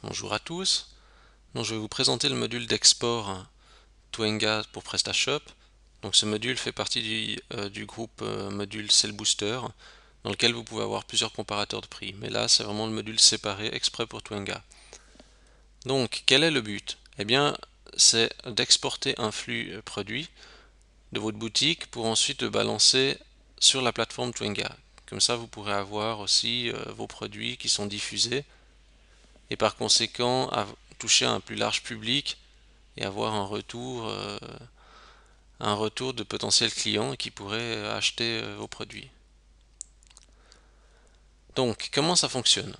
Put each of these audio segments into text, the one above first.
Bonjour à tous. Donc, je vais vous présenter le module d'export Twenga pour PrestaShop. Donc, ce module fait partie du groupe module Sell Booster, dans lequel vous pouvez avoir plusieurs comparateurs de prix. Mais là, c'est vraiment le module séparé exprès pour Twenga. Donc, quel est le but? Eh bien, c'est d'exporter un flux produit de votre boutique pour ensuite le balancer sur la plateforme Twenga. Comme ça, vous pourrez avoir aussi vos produits qui sont diffusés et par conséquent toucher un plus large public et avoir un retour de potentiels clients qui pourraient acheter vos produits. Donc, comment ça fonctionne?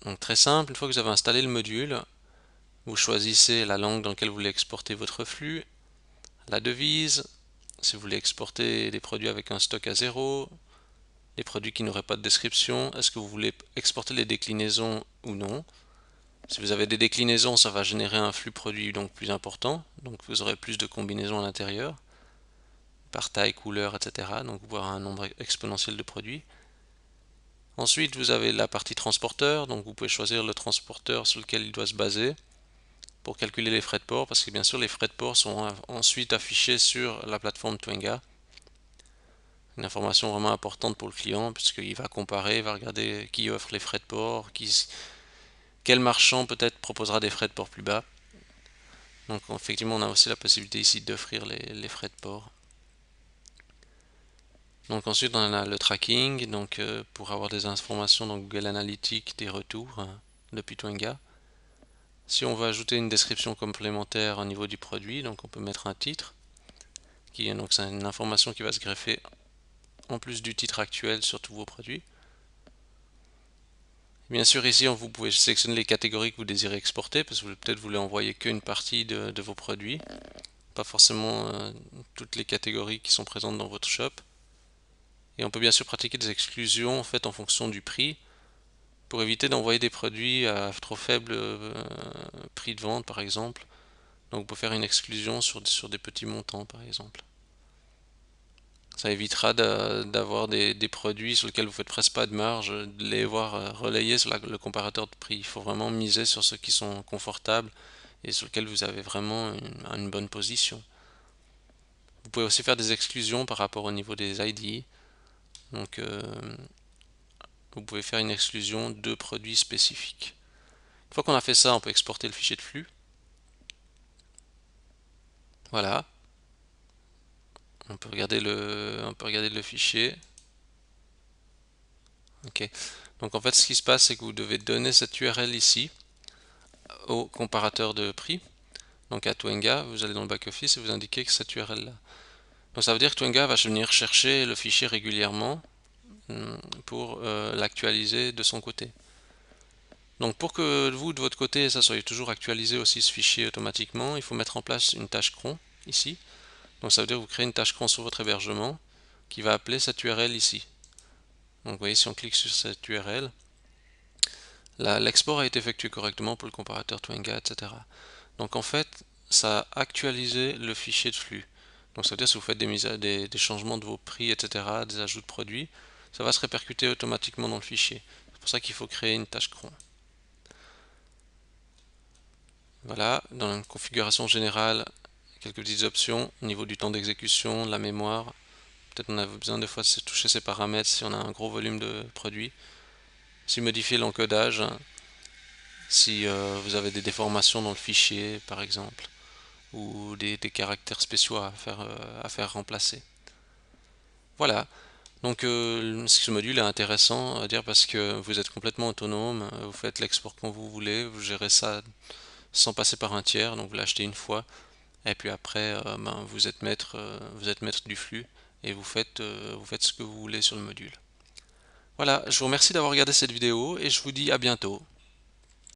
Donc, très simple, une fois que vous avez installé le module, vous choisissez la langue dans laquelle vous voulez exporter votre flux, la devise, si vous voulez exporter des produits avec un stock à zéro, les produits qui n'auraient pas de description, est-ce que vous voulez exporter les déclinaisons ou non. Si vous avez des déclinaisons, ça va générer un flux produit donc plus important, donc vous aurez plus de combinaisons à l'intérieur, par taille, couleur, etc. Donc vous aurez un nombre exponentiel de produits. Ensuite, vous avez la partie transporteur, donc vous pouvez choisir le transporteur sur lequel il doit se baser pour calculer les frais de port, parce que bien sûr les frais de port sont ensuite affichés sur la plateforme Twenga. Une information vraiment importante pour le client, puisqu'il va comparer, il va regarder qui offre les frais de port, quel marchand peut-être proposera des frais de port plus bas. Donc effectivement, on a aussi la possibilité ici d'offrir les frais de port. Donc ensuite, on a le tracking, donc pour avoir des informations dans Google Analytics, des retours depuis Twenga. Si on veut ajouter une description complémentaire au niveau du produit, donc on peut mettre un titre, donc c'est une information qui va se greffer en plus du titre actuel sur tous vos produits. Bien sûr, ici, vous pouvez sélectionner les catégories que vous désirez exporter, parce que vous peut-être voulez envoyer qu'une partie de vos produits, pas forcément toutes les catégories qui sont présentes dans votre shop. Et on peut bien sûr pratiquer des exclusions en fait en fonction du prix, pour éviter d'envoyer des produits à trop faible prix de vente par exemple. Donc vous pouvez faire une exclusion sur des petits montants par exemple. Ça évitera d'avoir des produits sur lesquels vous faites presque pas de marge, de les voir relayés sur le comparateur de prix. Il faut vraiment miser sur ceux qui sont confortables et sur lesquels vous avez vraiment une bonne position. Vous pouvez aussi faire des exclusions par rapport au niveau des ID. Donc vous pouvez faire une exclusion de produits spécifiques. Une fois qu'on a fait ça, on peut exporter le fichier de flux. Voilà. On peut regarder le fichier. Ok. Donc en fait, ce qui se passe, c'est que vous devez donner cette URL ici au comparateur de prix. Donc à Twenga, vous allez dans le back-office et vous indiquez que cette URL là. Donc ça veut dire que Twenga va venir chercher le fichier régulièrement pour l'actualiser de son côté. Donc pour que vous, de votre côté, ça soit toujours actualisé aussi ce fichier automatiquement, il faut mettre en place une tâche cron ici. Donc ça veut dire que vous créez une tâche cron sur votre hébergement qui va appeler cette URL ici. Donc vous voyez, si on clique sur cette URL, l'export a été effectué correctement pour le comparateur Twenga, etc. Donc en fait, ça a actualisé le fichier de flux. Donc ça veut dire que si vous faites des changements de vos prix, etc., des ajouts de produits, ça va se répercuter automatiquement dans le fichier. C'est pour ça qu'il faut créer une tâche cron. Voilà, dans la configuration générale, quelques petites options au niveau du temps d'exécution, de la mémoire. Peut-être on a besoin des fois de toucher ces paramètres si on a un gros volume de produits. Si modifier l'encodage, si vous avez des déformations dans le fichier par exemple, ou des caractères spéciaux à faire remplacer. Voilà, donc ce module est intéressant à dire parce que vous êtes complètement autonome, vous faites l'export quand vous voulez, vous gérez ça sans passer par un tiers, donc vous l'achetez une fois, et puis après vous êtes maître du flux et vous faites ce que vous voulez sur le module. Voilà, je vous remercie d'avoir regardé cette vidéo et je vous dis à bientôt.